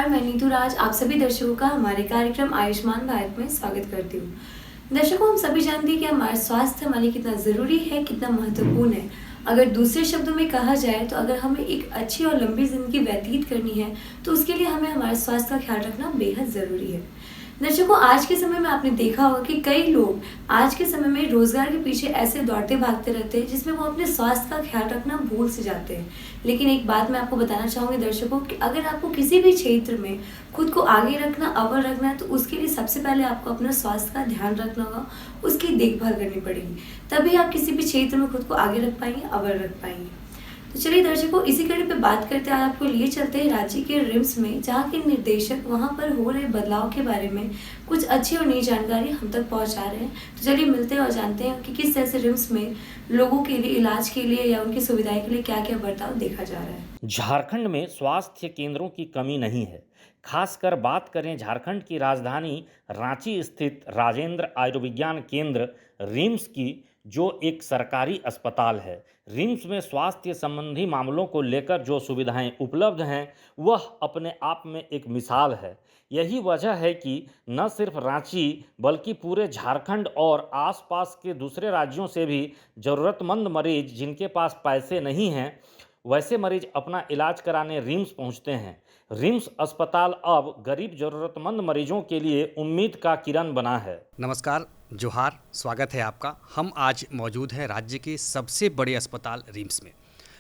नमस्कार, मैं नीतू राज आप सभी दर्शकों का हमारे कार्यक्रम आयुष्मान भारत में स्वागत करती हूँ। दर्शकों, हम सभी जानते हैं कि हमारा स्वास्थ्य हमारे लिए कितना ज़रूरी है, कितना महत्वपूर्ण है। अगर दूसरे शब्दों में कहा जाए तो अगर हमें एक अच्छी और लंबी ज़िंदगी व्यतीत करनी है तो उसके लिए हमें हमारे स्वास्थ्य का ख्याल रखना बेहद ज़रूरी है। दर्शकों, आज के समय में आपने देखा होगा कि कई लोग आज के समय में रोजगार के पीछे ऐसे दौड़ते भागते रहते हैं जिसमें वो अपने स्वास्थ्य का ख्याल रखना भूल से जाते हैं। लेकिन एक बात मैं आपको बताना चाहूंगी दर्शकों कि अगर आपको किसी भी क्षेत्र में खुद को आगे रखना, अव्वल रखना है तो उसके लिए सबसे पहले आपको अपने स्वास्थ्य का ध्यान रखना होगा, उसकी देखभाल करनी पड़ेगी। तभी आप किसी भी क्षेत्र में खुद को आगे रख पाएंगे, अव्वल रख पाएंगे। तो चलिए दर्शकों, इसी कड़ी पे बात करते हैं। आज आपको लिए चलते हैं रांची के रिम्स में, जहाँ के निर्देशक वहाँ पर हो रहे बदलाव के बारे में कुछ अच्छी और नई जानकारी हम तक पहुँचा रहे हैं। तो चलिए मिलते हैं और जानते हैं कि किस तरह से रिम्स में लोगों के लिए, इलाज के लिए या उनकी सुविधाएं के लिए क्या क्या बर्ताव देखा जा रहा है। झारखंड में स्वास्थ्य केंद्रों की कमी नहीं है। खासकर बात करें झारखंड की राजधानी रांची स्थित राजेंद्र आयुर्विज्ञान केंद्र रिम्स की, जो एक सरकारी अस्पताल है। रिम्स में स्वास्थ्य संबंधी मामलों को लेकर जो सुविधाएं उपलब्ध हैं वह अपने आप में एक मिसाल है। यही वजह है कि न सिर्फ रांची बल्कि पूरे झारखंड और आसपास के दूसरे राज्यों से भी ज़रूरतमंद मरीज जिनके पास पैसे नहीं हैं, वैसे मरीज अपना इलाज कराने रिम्स पहुंचते हैं। रिम्स अस्पताल अब गरीब ज़रूरतमंद मरीजों के लिए उम्मीद का किरण बना है। नमस्कार, जोहार, स्वागत है आपका। हम आज मौजूद हैं राज्य के सबसे बड़े अस्पताल रिम्स में।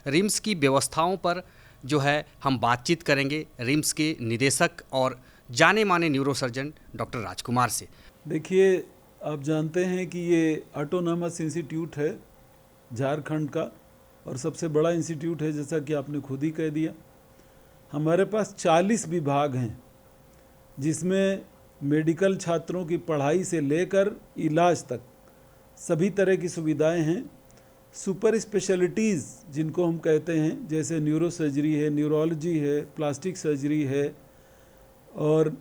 रिम्स की व्यवस्थाओं पर जो है हम बातचीत करेंगे रिम्स के निदेशक और जाने माने न्यूरोसर्जन डॉक्टर राजकुमार से। देखिए, आप जानते हैं कि ये ऑटोनॉमस इंस्टीट्यूट है झारखंड का और सबसे बड़ा इंस्टीट्यूट है, जैसा कि आपने खुद ही कह दिया। हमारे पास 40 विभाग हैं जिसमें मेडिकल छात्रों की पढ़ाई से लेकर इलाज तक सभी तरह की सुविधाएं हैं। सुपर स्पेशलिटीज़ जिनको हम कहते हैं, जैसे न्यूरो सर्जरी है, न्यूरोलॉजी है, प्लास्टिक सर्जरी है और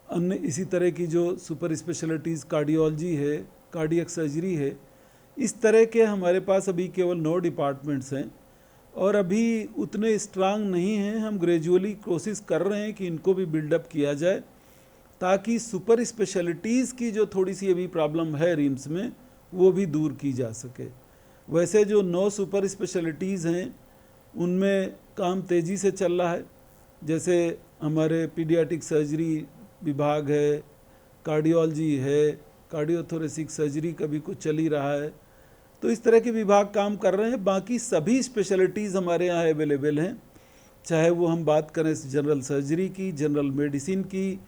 अन्य इसी तरह की जो सुपर स्पेशलिटीज़, कार्डियोलॉजी है, कार्डियक सर्जरी है, इस तरह के हमारे पास अभी केवल 9 डिपार्टमेंट्स हैं और अभी उतने स्ट्रांग नहीं हैं। हम ग्रेजुअली कोशिश कर रहे हैं कि इनको भी बिल्डअप किया जाए ताकि सुपर स्पेशलिटीज़ की जो थोड़ी सी अभी प्रॉब्लम है रिम्स में वो भी दूर की जा सके। वैसे जो 9 सुपर स्पेशलिटीज़ हैं उनमें काम तेज़ी से चल रहा है। जैसे हमारे पीडियाट्रिक सर्जरी विभाग है, कार्डियोलॉजी है, कार्डियोथोरेसिक सर्जरी का भी कुछ चल ही रहा है। तो इस तरह के विभाग काम कर रहे हैं। बाकी सभी स्पेशलिटीज़ हमारे यहाँ अवेलेबल हैं, चाहे वो हम बात करें जनरल सर्जरी की, जनरल मेडिसिन की,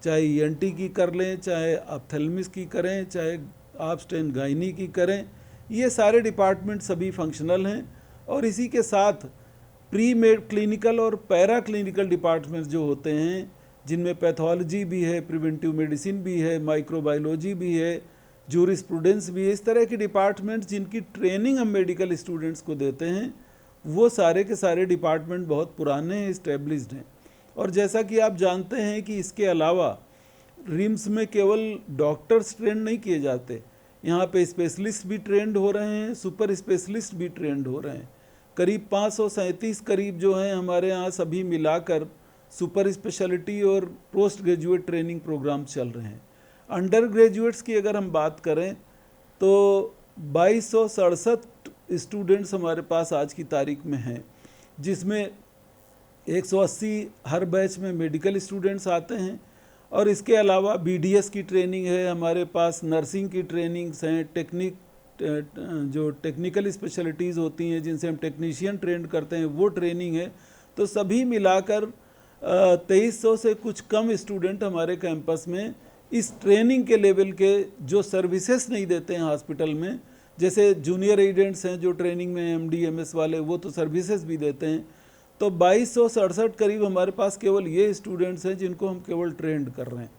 चाहे ईएनटी की कर लें, चाहे ऑप्थेल्मिस की करें, चाहे ऑब्स्टेन गायनी की करें। ये सारे डिपार्टमेंट सभी फंक्शनल हैं और इसी के साथ प्री मेड क्लिनिकल और पैरा क्लिनिकल डिपार्टमेंट्स जो होते हैं, जिनमें पैथोलॉजी भी है, प्रिवेंटिव मेडिसिन भी है, माइक्रोबायोलॉजी भी है, जूरिस्प्रूडेंस भी है। इस तरह के डिपार्टमेंट्स जिनकी ट्रेनिंग हम मेडिकल स्टूडेंट्स को देते हैं, वो सारे के सारे डिपार्टमेंट बहुत पुराने हैं, इस्टेब्लिश्ड हैं। और जैसा कि आप जानते हैं कि इसके अलावा रिम्स में केवल डॉक्टर्स ट्रेंड नहीं किए जाते, यहाँ पे स्पेशलिस्ट भी ट्रेंड हो रहे हैं, सुपर स्पेशलिस्ट भी ट्रेंड हो रहे हैं। करीब 537 करीब जो हैं हमारे यहाँ सभी मिलाकर सुपर स्पेशलिटी और पोस्ट ग्रेजुएट ट्रेनिंग प्रोग्राम चल रहे हैं। अंडर ग्रेजुएट्स की अगर हम बात करें तो 2267 स्टूडेंट्स हमारे पास आज की तारीख में हैं, जिसमें 180 हर बैच में मेडिकल स्टूडेंट्स आते हैं और इसके अलावा बीडीएस की ट्रेनिंग है हमारे पास, नर्सिंग की ट्रेनिंग्स हैं, जो टेक्निकल स्पेशलिटीज़ होती हैं जिनसे हम टेक्नीशियन ट्रेंड करते हैं, वो ट्रेनिंग है। तो सभी मिलाकर 2300 से कुछ कम स्टूडेंट हमारे कैंपस में इस ट्रेनिंग के लेवल के जो सर्विसेज नहीं देते हैं हॉस्पिटल में, जैसे जूनियर एजेंट्स हैं जो ट्रेनिंग में एमडी एमएस वाले, वो तो सर्विसेज भी देते हैं। तो 2267 करीब हमारे पास केवल ये स्टूडेंट्स हैं जिनको हम केवल ट्रेंड कर रहे हैं।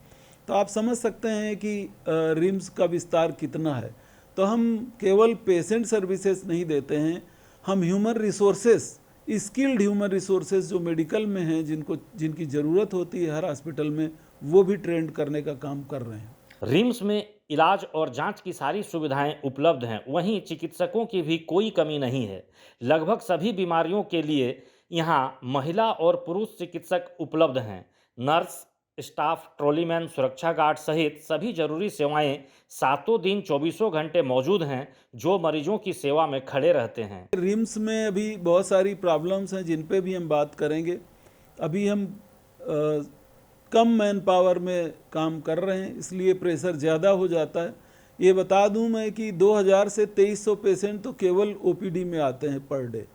तो आप समझ सकते हैं कि रिम्स का विस्तार कितना है। तो हम केवल पेशेंट सर्विसेज नहीं देते हैं, हम human resources, skilled human resources जो मेडिकल में हैं, जिनकी ज़रूरत होती है हर हॉस्पिटल में, वो भी ट्रेंड करने का काम कर रहे हैं। रिम्स में इलाज और जांच की सारी सुविधाएं उपलब्ध हैं, वहीं चिकित्सकों की भी कोई कमी नहीं है। लगभग सभी बीमारियों के लिए यहाँ महिला और पुरुष चिकित्सक उपलब्ध हैं। नर्स स्टाफ, ट्रॉलीमैन, सुरक्षा गार्ड सहित सभी जरूरी सेवाएं सातों दिन 24 घंटे मौजूद हैं, जो मरीजों की सेवा में खड़े रहते हैं। रिम्स में अभी बहुत सारी प्रॉब्लम्स हैं जिन पे भी हम बात करेंगे। अभी हम कम मैन पावर में काम कर रहे हैं, इसलिए प्रेशर ज़्यादा हो जाता है। ये बता दूं मैं कि 2000 से 2300 पेशेंट तो केवल ओपीडी में आते हैं पर डे,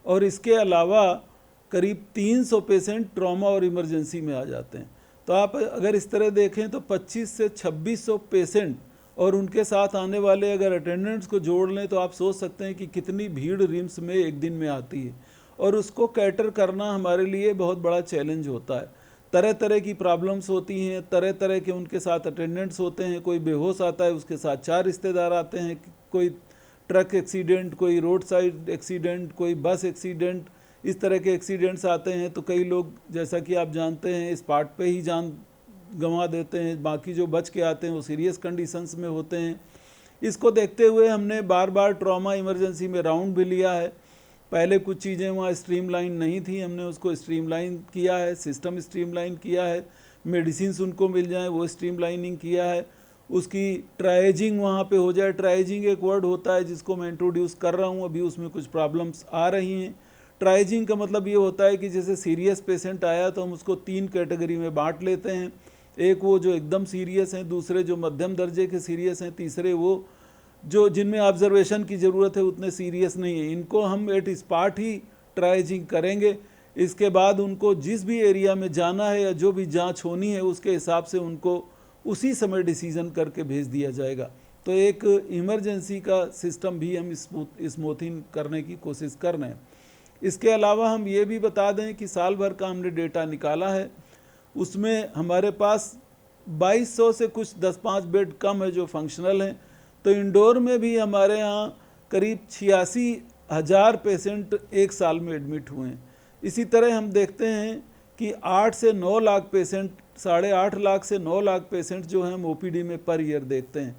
और इसके अलावा करीब 300 पेशेंट ट्रॉमा और इमरजेंसी में आ जाते हैं। तो आप अगर इस तरह देखें तो 25 से 2600 पेशेंट और उनके साथ आने वाले अगर अटेंडेंट्स को जोड़ लें तो आप सोच सकते हैं कि कितनी भीड़ रिम्स में एक दिन में आती है, और उसको कैटर करना हमारे लिए बहुत बड़ा चैलेंज होता है। तरह तरह की प्रॉब्लम्स होती हैं, तरह तरह के उनके साथ अटेंडेंट्स होते हैं। कोई बेहोश आता है, उसके साथ 4 रिश्तेदार आते हैं, कोई ट्रक एक्सीडेंट, कोई रोड साइड एक्सीडेंट, कोई बस एक्सीडेंट, इस तरह के एक्सीडेंट्स आते हैं। तो कई लोग, जैसा कि आप जानते हैं, स्पॉट पे ही जान गंवा देते हैं। बाकी जो बच के आते हैं वो सीरियस कंडीशंस में होते हैं। इसको देखते हुए हमने बार बार ट्रॉमा इमरजेंसी में राउंड भी लिया है। पहले कुछ चीज़ें वहाँ स्ट्रीमलाइन नहीं थी, हमने उसको स्ट्रीमलाइन किया है, सिस्टम स्ट्रीमलाइन किया है, मेडिसिन्स उनको मिल जाएं वो स्ट्रीमलाइनिंग किया है, उसकी ट्राइजिंग वहाँ पे हो जाए। ट्राइजिंग एक वर्ड होता है जिसको मैं इंट्रोड्यूस कर रहा हूँ, अभी उसमें कुछ प्रॉब्लम्स आ रही हैं। ट्राइजिंग का मतलब ये होता है कि जैसे सीरियस पेशेंट आया तो हम उसको 3 कैटेगरी में बांट लेते हैं। एक वो जो एकदम सीरियस हैं, दूसरे जो मध्यम दर्जे के सीरियस हैं, तीसरे वो जो जिनमें ऑब्जर्वेशन की ज़रूरत है, उतने सीरियस नहीं है। इनको हम एट स्पॉट ही ट्राइजिंग करेंगे। इसके बाद उनको जिस भी एरिया में जाना है या जो भी जांच होनी है उसके हिसाब से उनको उसी समय डिसीजन करके भेज दिया जाएगा। तो एक इमरजेंसी का सिस्टम भी हम स्मूथिंग करने की कोशिश कर रहे हैं। इसके अलावा हम ये भी बता दें कि साल भर का हमने डेटा निकाला है, उसमें हमारे पास 2200 से कुछ 10-5 बेड कम है जो फंक्शनल हैं। तो इंडोर में भी हमारे यहाँ करीब 86,000 पेशेंट एक साल में एडमिट हुए हैं। इसी तरह हम देखते हैं कि 8 से 9 लाख पेशेंट, 8.5 लाख से 9 लाख पेशेंट जो हैं हम ओपीडी में पर ईयर देखते हैं।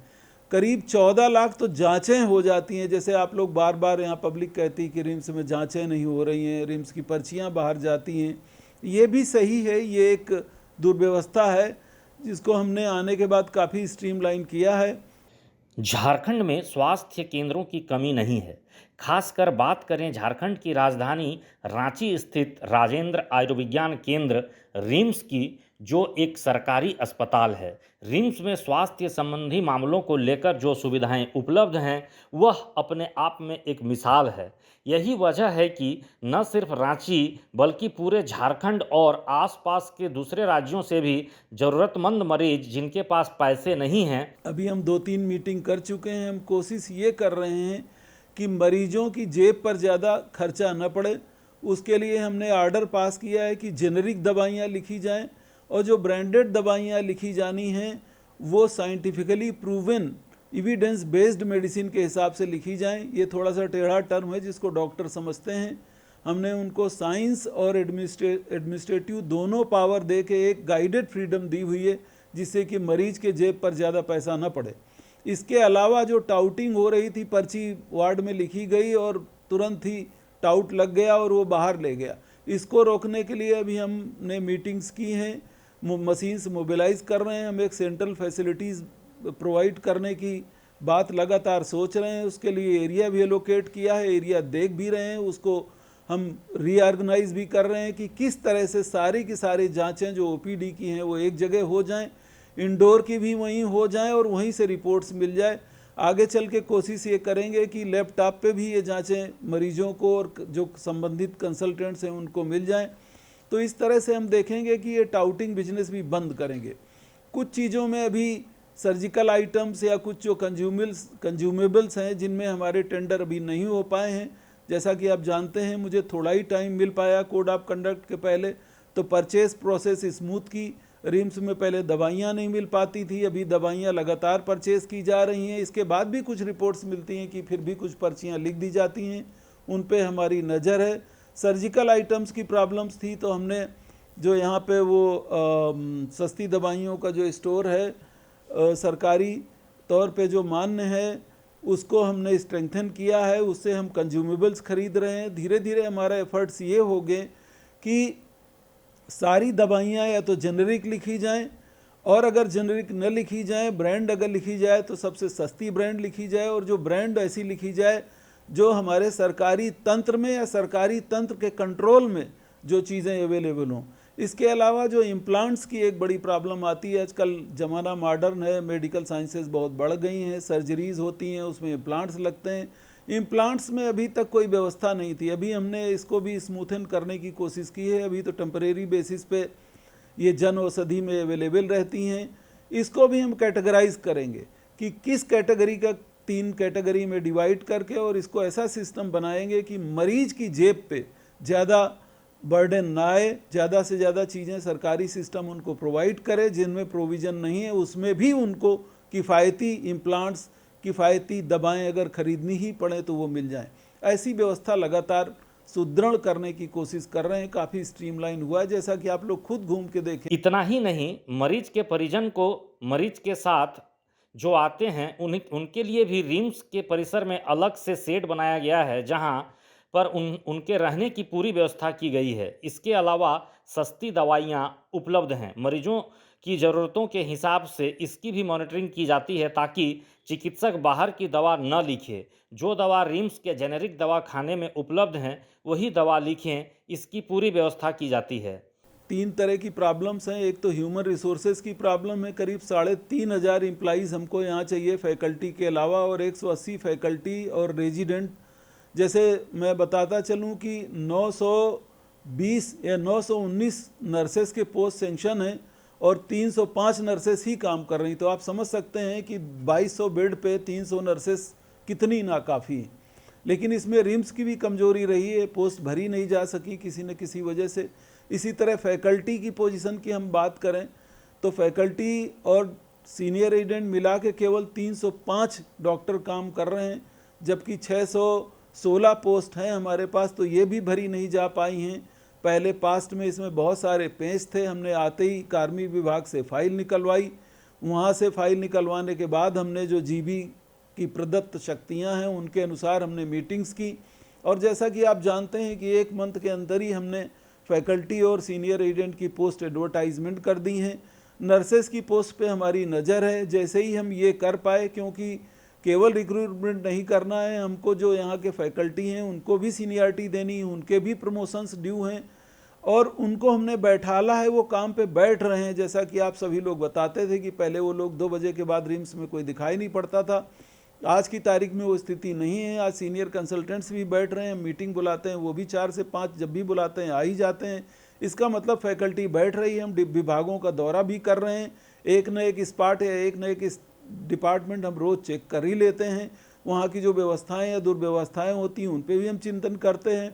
करीब 14 लाख तो जांचें हो जाती हैं। जैसे आप लोग बार बार यहाँ पब्लिक कहती है कि रिम्स में जांचें नहीं हो रही हैं, रिम्स की पर्चियाँ बाहर जाती हैं, ये भी सही है। ये एक दुर्व्यवस्था है जिसको हमने आने के बाद काफ़ी स्ट्रीमलाइन किया है। झारखंड में स्वास्थ्य केंद्रों की कमी नहीं है। खासकर बात करें झारखंड की राजधानी रांची स्थित राजेंद्र आयुर्विज्ञान केंद्र रिम्स की, जो एक सरकारी अस्पताल है। रिम्स में स्वास्थ्य संबंधी मामलों को लेकर जो सुविधाएं उपलब्ध हैं वह अपने आप में एक मिसाल है। यही वजह है कि न सिर्फ रांची बल्कि पूरे झारखंड और आसपास के दूसरे राज्यों से भी ज़रूरतमंद मरीज जिनके पास पैसे नहीं हैं। अभी हम 2-3 मीटिंग कर चुके हैं। हम कोशिश ये कर रहे हैं कि मरीजों की जेब पर ज़्यादा खर्चा न पड़े। उसके लिए हमने आर्डर पास किया है कि जेनरिक दवाइयाँ लिखी जाएं, और जो ब्रांडेड दवाइयाँ लिखी जानी हैं वो scientifically proven evidence based medicine के हिसाब से लिखी जाएं। ये थोड़ा सा टेढ़ा टर्म है जिसको डॉक्टर समझते हैं। हमने उनको साइंस और एडमिनिस्ट्रेटिव दोनों पावर दे के एक गाइडेड फ्रीडम दी हुई है, जिससे कि मरीज के जेब पर ज़्यादा पैसा न पड़े। इसके अलावा जो टाउटिंग हो रही थी, पर्ची वार्ड में लिखी गई और तुरंत ही टाउट लग गया और वो बाहर ले गया, इसको रोकने के लिए अभी हमने मीटिंग्स की हैं, मशीन्स मोबिलाइज कर रहे हैं। हम एक सेंट्रल फैसिलिटीज़ प्रोवाइड करने की बात लगातार सोच रहे हैं। उसके लिए एरिया भी एलोकेट किया है, एरिया देख भी रहे हैं, उसको हम रीऑर्गेनाइज भी कर रहे हैं कि किस तरह से सारी की सारी जांचें जो ओपीडी की हैं वो एक जगह हो जाएं, इंडोर की भी वहीं हो जाएं और वहीं से रिपोर्ट्स मिल जाए। आगे चल के कोशिश ये करेंगे कि लैपटॉप पे भी ये जांचें मरीजों को और जो संबंधित कंसल्टेंट्स हैं उनको मिल जाएं। तो इस तरह से हम देखेंगे कि ये टाउटिंग बिजनेस भी बंद करेंगे। कुछ चीज़ों में अभी सर्जिकल आइटम्स या कुछ जो कंज्यूमेबल्स हैं जिनमें हमारे टेंडर अभी नहीं हो पाए हैं। जैसा कि आप जानते हैं, मुझे थोड़ा ही टाइम मिल पाया कोड ऑफ कंडक्ट के पहले, तो परचेस प्रोसेस स्मूथ की। रिम्स में पहले दवाइयाँ नहीं मिल पाती थी, अभी दवाइयाँ लगातार परचेस की जा रही हैं। इसके बाद भी कुछ रिपोर्ट्स मिलती हैं कि फिर भी कुछ पर्चियाँ लिख दी जाती हैं, उन पे हमारी नज़र है। सर्जिकल आइटम्स की प्रॉब्लम्स थी तो हमने जो यहाँ पे वो सस्ती दवाइयों का जो स्टोर है सरकारी तौर पे जो मान्य है, उसको हमने स्ट्रेंथन किया है, उससे हम कंज्यूमेबल्स खरीद रहे हैं। धीरे धीरे हमारा एफर्ट्स ये हो गए कि सारी दवाइयाँ या तो जेनरिक लिखी जाएं, और अगर जेनरिक न लिखी जाए, ब्रांड अगर लिखी जाए तो सबसे सस्ती ब्रांड लिखी जाए, और जो ब्रांड ऐसी लिखी जाए जो हमारे सरकारी तंत्र में या सरकारी तंत्र के कंट्रोल में जो चीज़ें अवेलेबल हों। इसके अलावा जो इम्प्लांट्स की एक बड़ी प्रॉब्लम आती है, आजकल ज़माना मॉडर्न है, मेडिकल साइंसेज बहुत बढ़ गई हैं, सर्जरीज़ होती हैं, उसमें इम्प्लांट्स लगते हैं। इम्प्लांट्स में अभी तक कोई व्यवस्था नहीं थी, अभी हमने इसको भी स्मूथन करने की कोशिश की है। अभी तो टेम्परेरी बेसिस पे ये जन औषधि में अवेलेबल रहती हैं। इसको भी हम कैटेगराइज करेंगे कि किस कैटेगरी का, 3 कैटेगरी में डिवाइड करके, और इसको ऐसा सिस्टम बनाएंगे कि मरीज की जेब पे ज़्यादा बर्डन ना आए, ज़्यादा से ज़्यादा चीज़ें सरकारी सिस्टम उनको प्रोवाइड करे, जिनमें प्रोविज़न नहीं है उसमें भी उनको किफ़ायती इम्प्लांट्स, किफ़ायती दवाएं अगर खरीदनी ही पड़े तो वो मिल जाएं। ऐसी व्यवस्था लगातार सुदृढ़ करने की कोशिश कर रहे हैं। काफ़ी स्ट्रीमलाइन हुआ है, जैसा कि आप लोग खुद घूम के देखें। इतना ही नहीं, मरीज के परिजन को मरीज के साथ जो आते हैं उनके लिए भी रिम्स के परिसर में अलग से शेड बनाया गया है, जहां पर उनके रहने की पूरी व्यवस्था की गई है। इसके अलावा सस्ती दवाइयां उपलब्ध हैं। मरीजों की ज़रूरतों के हिसाब से इसकी भी मॉनिटरिंग की जाती है, ताकि चिकित्सक बाहर की दवा न लिखे। जो दवा रिम्स के जेनेरिक दवा खाने में उपलब्ध हैं वही दवा लिखें, इसकी पूरी व्यवस्था की जाती है। 3 तरह की प्रॉब्लम्स हैं। एक तो ह्यूमन रिसोर्सेज की प्रॉब्लम है, करीब 3,500 एम्प्लॉइज़ हमको यहाँ चाहिए फैकल्टी के अलावा, और 180 फैकल्टी और रेजिडेंट। जैसे मैं बताता चलूँ कि 920 या 919 नर्सेस के पोस्ट सेंक्शन हैं और 305 नर्सेस ही काम कर रही। तो आप समझ सकते हैं कि 2200 बेड पे 300 नर्सेस कितनी नाकाफ़ी हैं। लेकिन इसमें रिम्स की भी कमजोरी रही है, पोस्ट भरी नहीं जा सकी किसी न किसी वजह से। इसी तरह फैकल्टी की पोजीशन की हम बात करें तो फैकल्टी और सीनियर रेजिडेंट मिला के केवल 305 डॉक्टर काम कर रहे हैं, जबकि 616 पोस्ट हैं हमारे पास, तो ये भी भरी नहीं जा पाई हैं। पहले पास्ट में इसमें बहुत सारे पेज थे, हमने आते ही कार्मिक विभाग से फाइल निकलवाई। वहाँ से फाइल निकलवाने के बाद हमने जो जीबी की प्रदत्त शक्तियाँ हैं उनके अनुसार हमने मीटिंग्स की, और जैसा कि आप जानते हैं कि 1 मंथ के अंदर ही हमने फैकल्टी और सीनियर रेजिडेंट की पोस्ट एडवर्टाइजमेंट कर दी हैं। नर्सेस की पोस्ट पे हमारी नज़र है। जैसे ही हम ये कर पाए, क्योंकि केवल रिक्रूटमेंट नहीं करना है, हमको जो यहाँ के फैकल्टी हैं उनको भी सीनियरिटी देनी है, उनके भी प्रमोशंस ड्यू हैं, और उनको हमने बैठाला है, वो काम पे बैठ रहे हैं। जैसा कि आप सभी लोग बताते थे कि पहले वो लोग 2 बजे के बाद रिम्स में कोई दिखाई नहीं पड़ता था, आज की तारीख में वो स्थिति नहीं है। आज सीनियर कंसल्टेंट्स भी बैठ रहे हैं, मीटिंग बुलाते हैं वो भी 4 से 5 जब भी बुलाते हैं आ ही जाते हैं। इसका मतलब फैकल्टी बैठ रही है। हम विभागों का दौरा भी कर रहे हैं, एक न एक स्पॉट या एक न एक डिपार्टमेंट हम रोज़ चेक कर ही लेते हैं। वहाँ की जो व्यवस्थाएं या दुर्व्यवस्थाएं होती हैं उन पर भी हम चिंतन करते हैं,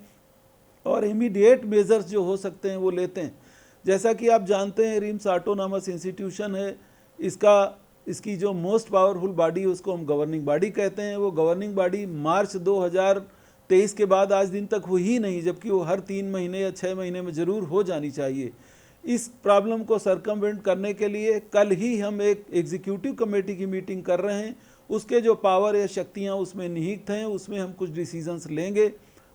और इमीडिएट मेजर्स जो हो सकते हैं वो लेते हैं। जैसा कि आप जानते हैं रिम्स ऑटोनॉमस इंस्टीट्यूशन है, इसकी जो मोस्ट पावरफुल बॉडी है उसको हम गवर्निंग बॉडी कहते हैं। वो गवर्निंग बॉडी मार्च 2023 के बाद आज दिन तक हुई ही नहीं, जबकि वो हर 3 महीने या 6 महीने में ज़रूर हो जानी चाहिए। इस प्रॉब्लम को सरकमवेंट करने के लिए कल ही हम एक एग्जीक्यूटिव कमेटी की मीटिंग कर रहे हैं। उसके जो पावर या शक्तियाँ उसमें निहित हैं, उसमें हम कुछ डिसीजंस लेंगे।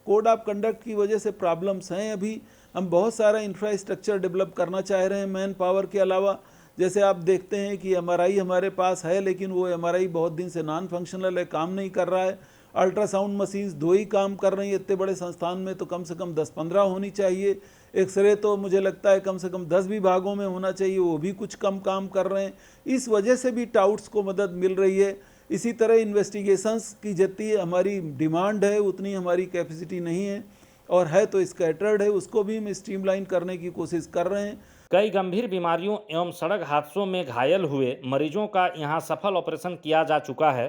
कोड ऑफ कंडक्ट की वजह से प्रॉब्लम्स हैं। अभी हम बहुत सारा इंफ्रास्ट्रक्चर डेवलप करना चाह रहे हैं मैन पावर के अलावा। जैसे आप देखते हैं कि MRI हमारे पास है, लेकिन वो MRI बहुत दिन से नॉन फंक्शनल है, काम नहीं कर रहा है। अल्ट्रासाउंड मशीन्स 2 ही काम कर रही हैं। इतने बड़े संस्थान में तो कम से कम 10-15 होनी चाहिए। एक्सरे तो मुझे लगता है कम से कम 10 विभागों में होना चाहिए, वो भी कुछ कम काम कर रहे हैं। इस वजह से भी टाउट्स को मदद मिल रही है। इसी तरह इन्वेस्टिगेशंस की जितनी हमारी डिमांड है उतनी हमारी कैपेसिटी नहीं है, और है तो स्कैटर्ड है, उसको भी हम स्ट्रीमलाइन करने की कोशिश कर रहे हैं। कई गंभीर बीमारियों एवं सड़क हादसों में घायल हुए मरीजों का यहाँ सफल ऑपरेशन किया जा चुका है।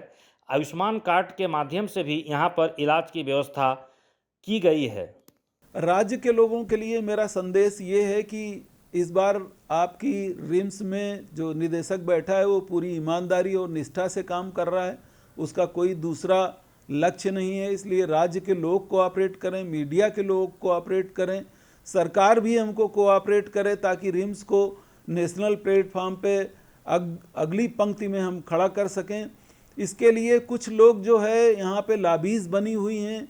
आयुष्मान कार्ड के माध्यम से भी यहाँ पर इलाज की व्यवस्था की गई है। राज्य के लोगों के लिए मेरा संदेश ये है कि इस बार आपकी रिम्स में जो निदेशक बैठा है वो पूरी ईमानदारी और निष्ठा से काम कर रहा है, उसका कोई दूसरा लक्ष्य नहीं है। इसलिए राज्य के लोग कोऑपरेट करें, मीडिया के लोग कोऑपरेट करें, सरकार भी हमको कोऑपरेट करे, ताकि रिम्स को नेशनल प्लेटफॉर्म पे अगली पंक्ति में हम खड़ा कर सकें। इसके लिए कुछ लोग जो है यहाँ पे लॉबीज बनी हुई हैं,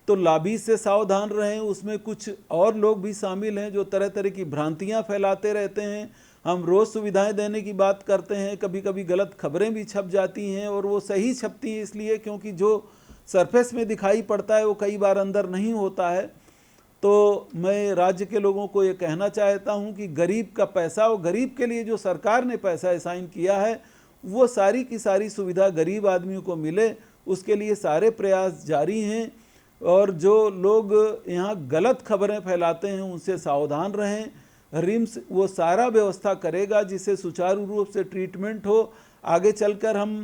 तो लॉबी से सावधान रहें। उसमें कुछ और लोग भी शामिल हैं जो तरह तरह की भ्रांतियां फैलाते रहते हैं। हम रोज़ सुविधाएं देने की बात करते हैं, कभी कभी गलत खबरें भी छप जाती हैं, और वो सही छपती हैं इसलिए क्योंकि जो सरफेस में दिखाई पड़ता है वो कई बार अंदर नहीं होता है। तो मैं राज्य के लोगों को ये कहना चाहता हूँ कि गरीब का पैसा, और गरीब के लिए जो सरकार ने पैसा असाइन किया है वो सारी की सारी सुविधा गरीब आदमियों को मिले, उसके लिए सारे प्रयास जारी हैं। और जो लोग यहाँ गलत खबरें फैलाते हैं उनसे सावधान रहें। रिम्स वो सारा व्यवस्था करेगा जिससे सुचारू रूप से ट्रीटमेंट हो। आगे चलकर हम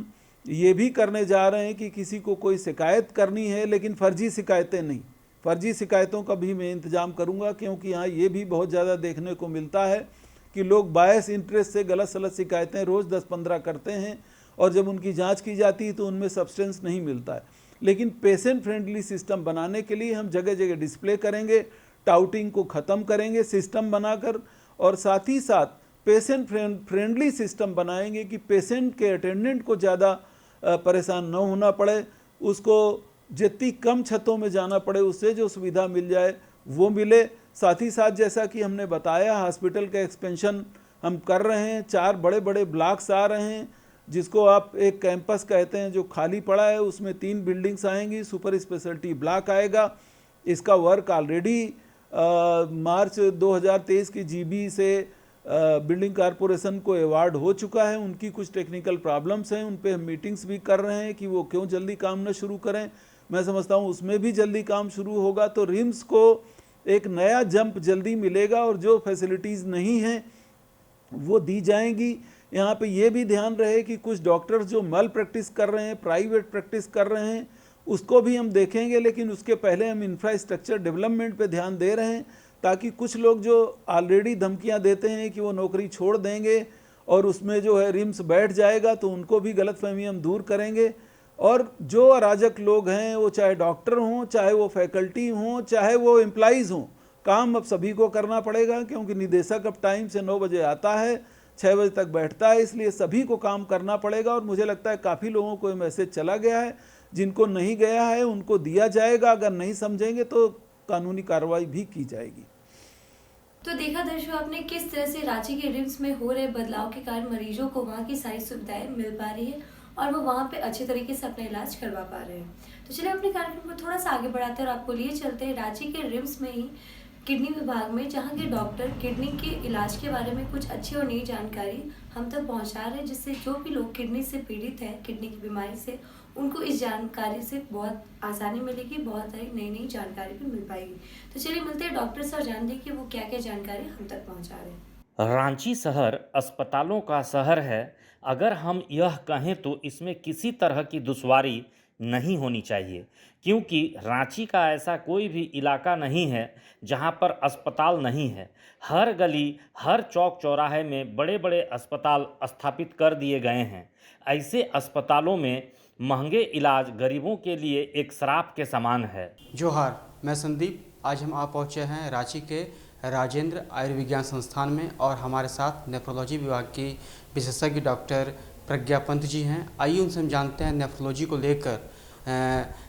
ये भी करने जा रहे हैं कि किसी को कोई शिकायत करनी है, लेकिन फर्जी शिकायतें नहीं, फर्जी शिकायतों का भी मैं इंतजाम करूंगा, क्योंकि यहाँ ये भी बहुत ज़्यादा देखने को मिलता है कि लोग बायस इंटरेस्ट से गलत सलत शिकायतें रोज़ 10-15 करते हैं, और जब उनकी जांच की जाती है तो उनमें सब्सटेंस नहीं मिलता है। लेकिन पेशेंट फ्रेंडली सिस्टम बनाने के लिए हम जगह जगह डिस्प्ले करेंगे, टाउटिंग को ख़त्म करेंगे सिस्टम बनाकर, और साथ ही साथ पेशेंट फ्रेंडली सिस्टम बनाएंगे कि पेशेंट के अटेंडेंट को ज़्यादा परेशान न होना पड़े, उसको जितनी कम छतों में जाना पड़े, उससे जो सुविधा मिल जाए वो मिले। साथ ही साथ जैसा कि हमने बताया, हॉस्पिटल का एक्सपेंशन हम कर रहे हैं, 4 बड़े बड़े ब्लॉक्स आ रहे हैं जिसको आप एक कैंपस कहते हैं जो खाली पड़ा है, उसमें 3 बिल्डिंग्स आएंगी, सुपर स्पेशलिटी ब्लॉक आएगा। इसका वर्क ऑलरेडी मार्च 2023 की जीबी से बिल्डिंग कॉरपोरेशन को अवार्ड हो चुका है। उनकी कुछ टेक्निकल प्रॉब्लम्स हैं, उन पे हम मीटिंग्स भी कर रहे हैं कि वो क्यों जल्दी काम न शुरू करें। मैं समझता हूँ उसमें भी जल्दी काम शुरू होगा, तो रिम्स को एक नया जंप जल्दी मिलेगा, और जो फैसिलिटीज़ नहीं हैं वो दी जाएंगी। यहाँ पे ये भी ध्यान रहे कि कुछ डॉक्टर्स जो मल प्रैक्टिस कर रहे हैं, प्राइवेट प्रैक्टिस कर रहे हैं, उसको भी हम देखेंगे, लेकिन उसके पहले हम इंफ्रास्ट्रक्चर डेवलपमेंट पे ध्यान दे रहे हैं, ताकि कुछ लोग जो ऑलरेडी धमकियां देते हैं कि वो नौकरी छोड़ देंगे और उसमें जो है रिम्स बैठ जाएगा, तो उनको भी गलतफहमी हम दूर करेंगे। और जो अराजक लोग हैं, वो चाहे डॉक्टर हों, चाहे वो फैकल्टी हों, चाहे वो एम्प्लॉइज़ हों, काम अब सभी को करना पड़ेगा, क्योंकि निदेशक अब टाइम से 9 बजे आता है, 6 बजे तक बैठता है, इसलिए सभी को काम करना पड़ेगा। और मुझे लगता है काफ़ी लोगों को ये मैसेज चला गया है, जिनको नहीं गया है उनको दिया जाएगा, अगर नहीं समझेंगे तो कानूनी कार्रवाई भी की जाएगी। तो देखा दर्शकों आपने किस तरह से रांची के रिम्स में हो रहे बदलाव के कारण मरीजों को वहाँ की सारी सुविधाएं मिल पा रही है और वो वहाँ पे अच्छे तरीके से अपना इलाज करवा पा रहे हैं। तो चलिए अपने कार्यक्रम को थोड़ा सा आगे बढ़ाते हैं और आपको लिए चलते हैं रांची के रिम्स में ही किडनी विभाग में, जहाँ के डॉक्टर किडनी के इलाज के बारे में कुछ अच्छी और नई जानकारी हम तक पहुँचा रहे हैं, जिससे जो भी लोग किडनी से पीड़ित हैं, किडनी की बीमारी से, उनको इस जानकारी से बहुत आसानी मिलेगी, बहुत सारी नई नई जानकारी भी मिल पाएगी। तो चलिए मिलते हैं डॉक्टर से और जानते हैं कि वो क्या क्या जानकारी हम तक पहुँचा रहे हैं। रांची शहर अस्पतालों का शहर है। अगर हम यह कहें तो इसमें किसी तरह की दुश्वारी नहीं होनी चाहिए, क्योंकि रांची का ऐसा कोई भी इलाका नहीं है जहां पर अस्पताल नहीं है। हर गली, हर चौक चौराहे में बड़े बड़े अस्पताल स्थापित कर दिए गए हैं। ऐसे अस्पतालों में महंगे इलाज गरीबों के लिए एक श्राप के समान है। जोहार, मैं संदीप। आज हम आ पहुँचे हैं रांची के राजेंद्र आयुर्विज्ञान संस्थान में, और हमारे साथ नेफ्रोलॉजी विभाग की विशेषज्ञ डॉक्टर प्रज्ञा पंत जी हैं। आइए उनसे हम जानते हैं नेफ्रोलॉजी को लेकर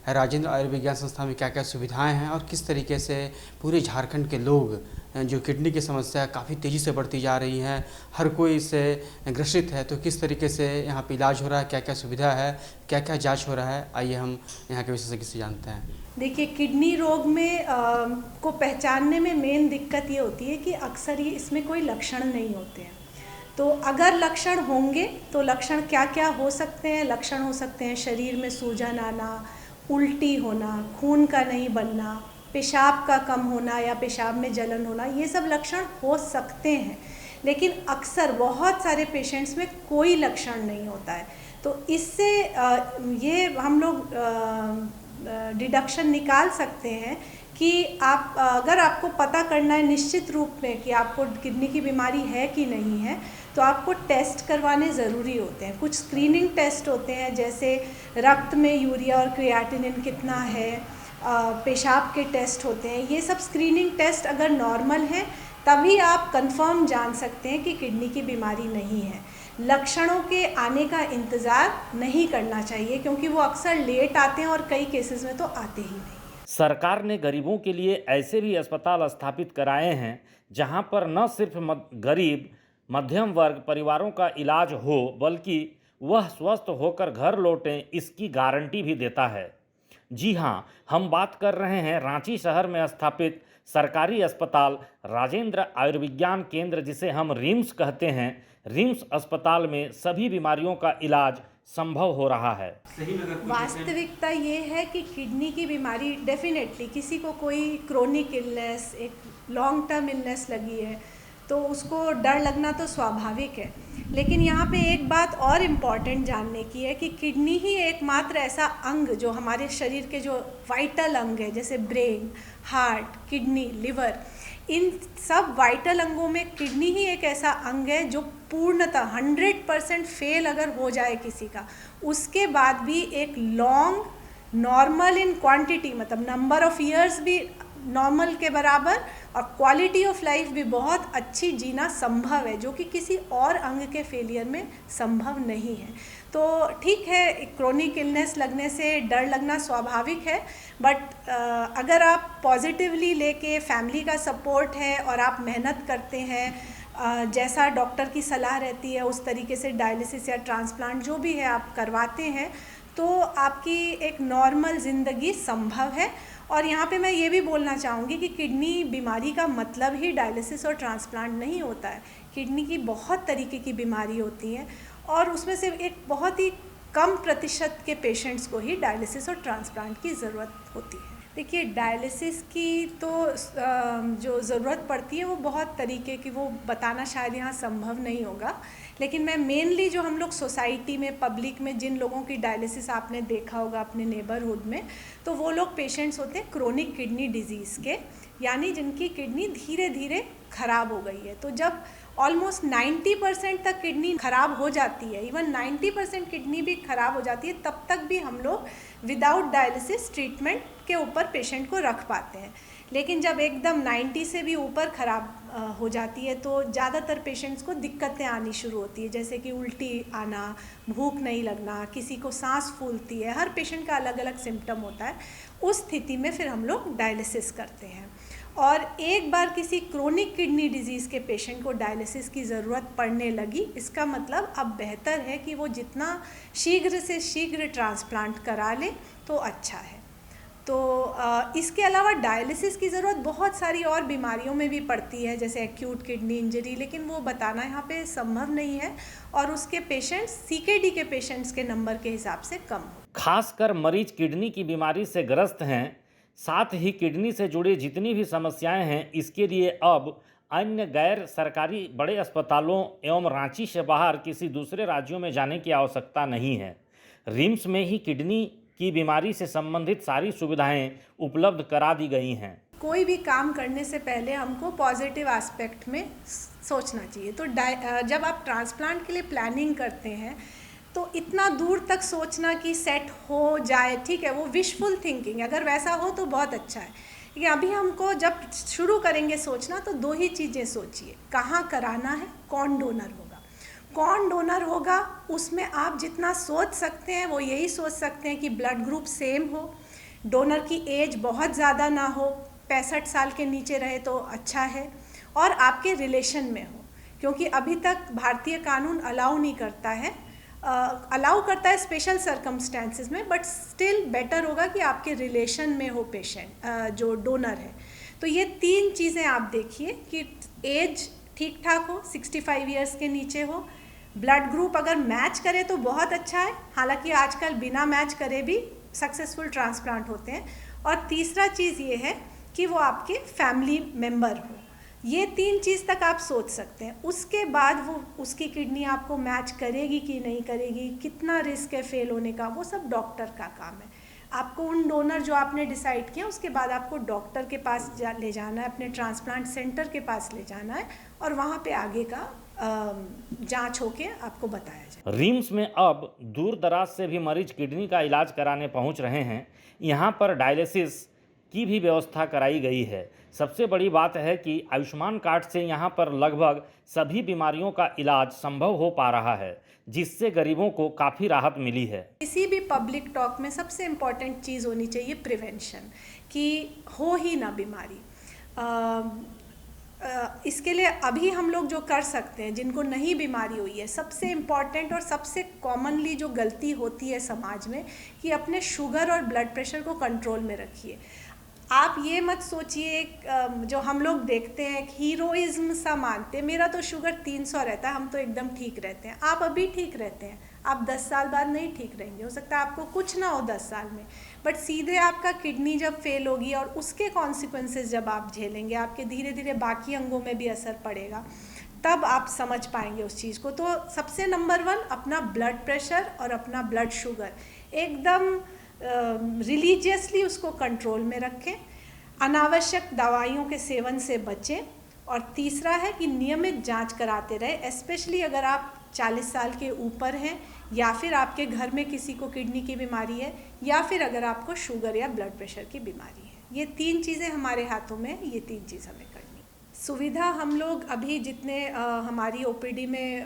राजेंद्र आयुर्विज्ञान संस्थान में क्या क्या सुविधाएं हैं और किस तरीके से पूरे झारखंड के लोग जो किडनी की समस्या काफ़ी तेज़ी से बढ़ती जा रही है, हर कोई इससे ग्रसित है, तो किस तरीके से यहाँ पे इलाज हो रहा है, क्या क्या सुविधा है, क्या क्या जांच हो रहा है। आइए हम यहाँ के विशेषज्ञ से जानते हैं। देखिए, किडनी रोग में को पहचानने में मेन दिक्कत ये होती है कि अक्सर ये इसमें कोई लक्षण नहीं होते हैं। तो अगर लक्षण होंगे तो लक्षण क्या क्या हो सकते हैं? लक्षण हो सकते हैं शरीर में सूजन आना, उल्टी होना, खून का नहीं बनना, पेशाब का कम होना या पेशाब में जलन होना, ये सब लक्षण हो सकते हैं। लेकिन अक्सर बहुत सारे पेशेंट्स में कोई लक्षण नहीं होता है। तो इससे ये हम लोग डिडक्शन निकाल सकते हैं कि आप अगर आपको पता करना है निश्चित रूप में कि आपको किडनी की बीमारी है कि नहीं है, तो आपको टेस्ट करवाने ज़रूरी होते हैं। कुछ स्क्रीनिंग टेस्ट होते हैं, जैसे रक्त में यूरिया और क्रिएटिनिन कितना है, पेशाब के टेस्ट होते हैं। ये सब स्क्रीनिंग टेस्ट अगर नॉर्मल है तभी आप कंफर्म जान सकते हैं कि किडनी की बीमारी नहीं है। लक्षणों के आने का इंतज़ार नहीं करना चाहिए, क्योंकि वो अक्सर लेट आते हैं और कई केसेस में तो आते ही नहीं। सरकार ने गरीबों के लिए ऐसे भी अस्पताल स्थापित कराए हैं जहां पर न सिर्फ गरीब मध्यम वर्ग परिवारों का इलाज हो बल्कि वह स्वस्थ होकर घर लौटें इसकी गारंटी भी देता है। जी हां, हम बात कर रहे हैं रांची शहर में स्थापित सरकारी अस्पताल राजेंद्र आयुर्विज्ञान केंद्र, जिसे हम रिम्स कहते हैं। रिम्स अस्पताल में सभी बीमारियों का इलाज संभव हो रहा है। वास्तविकता ये है कि किडनी की बीमारी डेफिनेटली किसी को कोई क्रोनिक इलनेस, एक लॉन्ग टर्म इलनेस लगी है तो उसको डर लगना तो स्वाभाविक है। लेकिन यहाँ पे एक बात और इम्पॉर्टेंट जानने की है कि किडनी ही एकमात्र ऐसा अंग जो हमारे शरीर के जो वाइटल अंग है, जैसे ब्रेन, हार्ट, किडनी, लिवर, इन सब वाइटल अंगों में किडनी ही एक ऐसा अंग है जो पूर्णतः 100% फेल अगर हो जाए किसी का, उसके बाद भी एक लॉन्ग नॉर्मल इन क्वांटिटी, मतलब नंबर ऑफ ईयर्स भी नॉर्मल के बराबर और क्वालिटी ऑफ लाइफ भी बहुत अच्छी जीना संभव है, जो कि किसी और अंग के फेलियर में संभव नहीं है। तो ठीक है, क्रोनिक इलनेस लगने से डर लगना स्वाभाविक है, बट अगर आप पॉजिटिवली लेके, फैमिली का सपोर्ट है और आप मेहनत करते हैं, जैसा डॉक्टर की सलाह रहती है उस तरीके से डायलिसिस या ट्रांसप्लांट जो भी है आप करवाते हैं, तो आपकी एक नॉर्मल ज़िंदगी संभव है। और यहाँ पे मैं ये भी बोलना चाहूँगी कि किडनी बीमारी का मतलब ही डायलिसिस और ट्रांसप्लांट नहीं होता है। किडनी की बहुत तरीके की बीमारी होती हैं और उसमें से एक बहुत ही कम प्रतिशत के पेशेंट्स को ही डायलिसिस और ट्रांसप्लांट की ज़रूरत होती है। देखिए, डायलिसिस की तो जो ज़रूरत पड़ती है वो बहुत तरीके की, वो बताना शायद यहाँ संभव नहीं होगा, लेकिन मैं मेनली जो हम लोग सोसाइटी में, पब्लिक में जिन लोगों की डायलिसिस आपने देखा होगा अपने नेबरहुड में, तो वो लोग पेशेंट्स होते हैं क्रोनिक किडनी डिजीज़ के, यानी जिनकी किडनी धीरे धीरे ख़राब हो गई है। तो जब ऑलमोस्ट 90% तक किडनी ख़राब हो जाती है, इवन 90% किडनी भी ख़राब हो जाती है, तब तक भी हम लोग विदाउट डायलिसिस ट्रीटमेंट के ऊपर पेशेंट को रख पाते हैं। लेकिन जब एकदम 90 से भी ऊपर ख़राब हो जाती है तो ज़्यादातर पेशेंट्स को दिक्कतें आनी शुरू होती है, जैसे कि उल्टी आना, भूख नहीं लगना, किसी को सांस फूलती है, हर पेशेंट का अलग अलग सिम्टम होता है। उस स्थिति में फिर हम लोग डायलिसिस करते हैं। और एक बार किसी क्रोनिक किडनी डिजीज़ के पेशेंट को डायलिसिस की ज़रूरत पड़ने लगी, इसका मतलब अब बेहतर है कि वो जितना शीघ्र से शीघ्र ट्रांसप्लांट करा ले तो अच्छा है। तो इसके अलावा डायलिसिस की ज़रूरत बहुत सारी और बीमारियों में भी पड़ती है, जैसे एक्यूट किडनी इंजरी, लेकिन वो बताना यहाँ पे संभव नहीं है और उसके पेशेंट्स सीकेडी के पेशेंट्स के नंबर के हिसाब से कम हो। खासकर मरीज किडनी की बीमारी से ग्रस्त हैं, साथ ही किडनी से जुड़ी जितनी भी समस्याएं हैं, इसके लिए अब अन्य गैर सरकारी बड़े अस्पतालों एवं रांची से बाहर किसी दूसरे राज्यों में जाने की आवश्यकता नहीं है। रिम्स में ही किडनी की बीमारी से संबंधित सारी सुविधाएं उपलब्ध करा दी गई हैं। कोई भी काम करने से पहले हमको पॉजिटिव एस्पेक्ट में सोचना चाहिए। तो जब आप ट्रांसप्लांट के लिए प्लानिंग करते हैं तो इतना दूर तक सोचना कि सेट हो जाए, ठीक है, वो विशफुल थिंकिंग, अगर वैसा हो तो बहुत अच्छा है। लेकिन अभी हमको जब शुरू करेंगे सोचना तो दो ही चीज़ें सोचिए, कहाँ कराना है, कौन डोनर होगा। कौन डोनर होगा उसमें आप जितना सोच सकते हैं वो यही सोच सकते हैं कि ब्लड ग्रुप सेम हो, डोनर की एज बहुत ज़्यादा ना हो, 65 साल के नीचे रहे तो अच्छा है, और आपके रिलेशन में हो, क्योंकि अभी तक भारतीय कानून अलाउ नहीं करता है, अलाउ करता है स्पेशल सर्कमस्टेंसेस में, बट स्टिल बेटर होगा कि आपके रिलेशन में हो पेशेंट जो डोनर है। तो ये 3 चीज़ें आप देखिए कि एज ठीक ठाक हो, 65 इयर्स के नीचे हो, ब्लड ग्रुप अगर मैच करे तो बहुत अच्छा है, हालांकि आजकल बिना मैच करे भी सक्सेसफुल ट्रांसप्लांट होते हैं, और तीसरा चीज़ ये है कि वो आपके फैमिली मेम्बर हो। ये 3 चीज़ तक आप सोच सकते हैं। उसके बाद वो उसकी किडनी आपको मैच करेगी कि नहीं करेगी, कितना रिस्क है फेल होने का, वो सब डॉक्टर का काम है। आपको उन डोनर जो आपने डिसाइड किया उसके बाद आपको डॉक्टर के पास ले जाना है, अपने ट्रांसप्लांट सेंटर के पास ले जाना है, और वहाँ पे आगे का जांच होके आपको बताया जाए। रिम्स में अब दूर दराज से भी मरीज किडनी का इलाज कराने पहुंच रहे हैं। यहाँ पर डायलिसिस की भी व्यवस्था कराई गई है। सबसे बड़ी बात है कि आयुष्मान कार्ड से यहाँ पर लगभग सभी बीमारियों का इलाज संभव हो पा रहा है, जिससे गरीबों को काफ़ी राहत मिली है। किसी भी पब्लिक टॉक में सबसे इम्पॉर्टेंट चीज़ होनी चाहिए प्रिवेंशन, कि हो ही ना बीमारी। इसके लिए अभी हम लोग जो कर सकते हैं, जिनको नहीं बीमारी हुई है, सबसे इम्पॉर्टेंट और सबसे कॉमनली जो गलती होती है समाज में, कि अपने शुगर और ब्लड प्रेशर को कंट्रोल में रखिए। आप ये मत सोचिए, जो हम लोग देखते हैं हीरोइज्म सा मानते हैं, मेरा तो शुगर 300 रहता है, हम तो एकदम ठीक रहते हैं। आप अभी ठीक रहते हैं, आप 10 साल बाद नहीं ठीक रहेंगे। हो सकता है आपको कुछ ना हो 10 साल में, बट सीधे आपका किडनी जब फेल होगी और उसके कॉन्सिक्वेंसेस जब आप झेलेंगे, आपके धीरे धीरे बाकी अंगों में भी असर पड़ेगा, तब आप समझ पाएंगे उस चीज़ को। तो सबसे नंबर 1 अपना ब्लड प्रेशर और अपना ब्लड शुगर एकदम रिलीजियसली उसको कंट्रोल में रखें। अनावश्यक दवाइयों के सेवन से बचें। और तीसरा है कि नियमित जांच कराते रहे, स्पेशली अगर आप 40 साल के ऊपर हैं, या फिर आपके घर में किसी को किडनी की बीमारी है, या फिर अगर आपको शुगर या ब्लड प्रेशर की बीमारी है। ये 3 चीज़ें हमारे हाथों में हैं, ये 3 चीज़ हमें करनी। सुविधा हम लोग अभी जितने हमारी ओपीडी में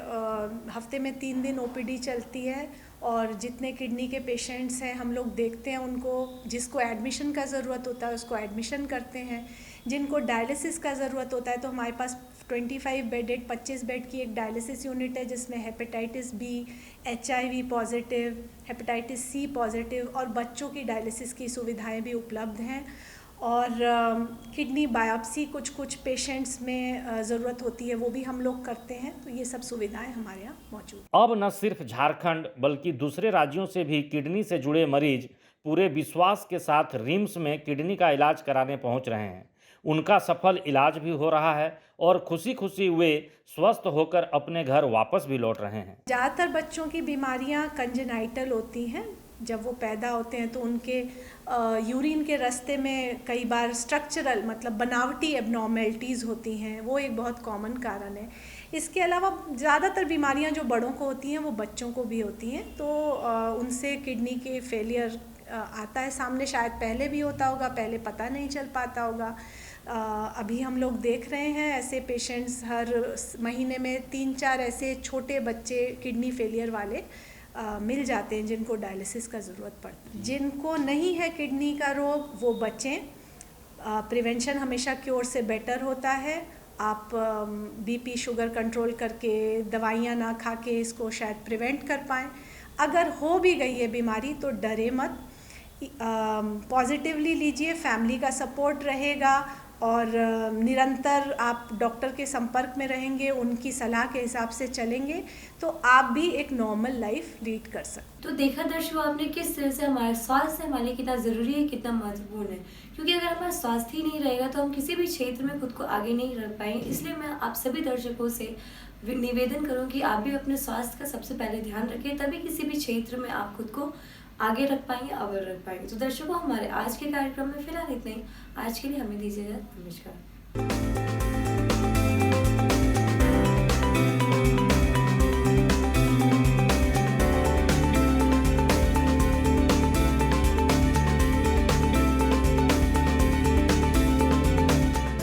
हफ्ते में 3 दिन ओपीडी चलती है, और जितने किडनी के पेशेंट्स हैं हम लोग देखते हैं उनको, जिसको एडमिशन का ज़रूरत होता है उसको एडमिशन करते हैं, जिनको डायलिसिस का ज़रूरत होता है तो हमारे पास 25 बेडेड 25 बेड की एक डायलिसिस यूनिट है, जिसमें hepatitis B, HIV positive, hepatitis C positive और बच्चों की डायलिसिस की सुविधाएं भी उपलब्ध हैं। और किडनी बायोप्सी कुछ पेशेंट्स में ज़रूरत होती है, वो भी हम लोग करते हैं। तो ये सब सुविधाएं हमारे यहाँ मौजूद हैं। अब न सिर्फ झारखंड बल्कि दूसरे राज्यों से भी किडनी से जुड़े मरीज पूरे विश्वास के साथ रिम्स में किडनी का इलाज कराने पहुंच रहे हैं। उनका सफल इलाज भी हो रहा है और खुशी खुशी वे स्वस्थ होकर अपने घर वापस भी लौट रहे हैं। ज़्यादातर बच्चों की बीमारियां कंजेनाइटल होती हैं। जब वो पैदा होते हैं तो उनके यूरिन के रास्ते में कई बार स्ट्रक्चरल मतलब बनावटी एबनॉर्मेलिटीज़ होती हैं, वो एक बहुत कॉमन कारण है। इसके अलावा ज़्यादातर बीमारियां जो बड़ों को होती हैं वो बच्चों को भी होती हैं, तो उनसे किडनी के फेलियर आता है सामने। शायद पहले भी होता होगा, पहले पता नहीं चल पाता होगा। अभी हम लोग देख रहे हैं ऐसे पेशेंट्स, हर महीने में 3-4 ऐसे छोटे बच्चे किडनी फेलियर वाले मिल जाते हैं जिनको डायलिसिस का ज़रूरत पड़ती है। जिनको नहीं है किडनी का रोग वो बचें। प्रिवेंशन हमेशा क्योर से बेटर होता है। आप BP शुगर कंट्रोल करके, दवाइयाँ ना खा के इसको शायद प्रिवेंट कर पाएँ। अगर हो भी गई है बीमारी तो डरे मत, पॉजिटिवली लीजिए, फैमिली का सपोर्ट रहेगा और निरंतर आप डॉक्टर के संपर्क में रहेंगे, उनकी सलाह के हिसाब से चलेंगे तो आप भी एक नॉर्मल लाइफ लीड कर सकते। तो देखा दर्शकों आपने किस तरह से हमारा स्वास्थ्य हमारे लिए कितना ज़रूरी है, कितना महत्वपूर्ण है। क्योंकि अगर हमारा स्वास्थ्य ही नहीं रहेगा तो हम किसी भी क्षेत्र में खुद को आगे नहीं रख पाएंगे। इसलिए मैं आप सभी दर्शकों से निवेदन करूँ कि आप भी अपने स्वास्थ्य का सबसे पहले ध्यान रखें, तभी किसी भी क्षेत्र में आप खुद को आगे रख पाएंगे, अव्वल रख पाएंगे। तो दर्शकों हमारे आज के कार्यक्रम में फिलहाल इतना ही। आज के लिए हमें दीजिए नमस्कार।